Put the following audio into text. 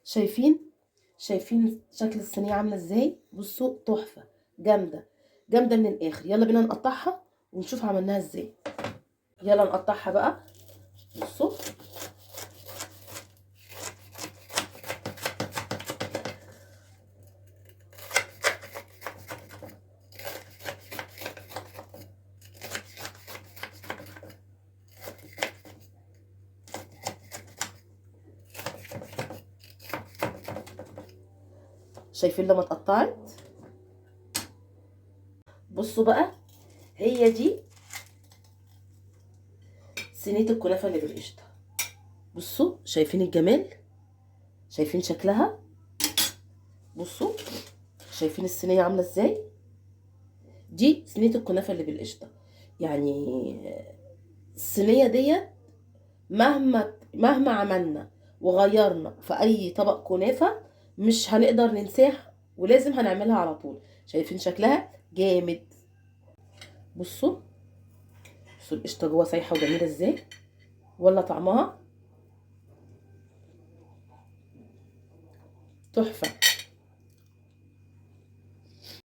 شايفين؟ شايفين شكل الصينيه عامله ازاي؟ بصوا تحفه، جامده جامده من الاخر. يلا بينا نقطعها ونشوف عملناها ازاي. يلا نقطعها بقى. بصوا شايفين لما اتقطعت؟ بصوا بقى، هي دي صينيه الكنافه اللي بالقشطه. بصوا شايفين الجمال؟ شايفين شكلها؟ بصوا شايفين الصينيه عامله ازاي؟ دي صينيه الكنافه اللي بالقشطه. يعني الصينيه ديت مهما عملنا وغيرنا في اي طبق كنافه مش هنقدر ننساها، ولازم هنعملها على طول. شايفين شكلها جامد؟ بصوا بصوا القشطه جوه سايحه وجميله ازاي، ولا طعمها تحفه.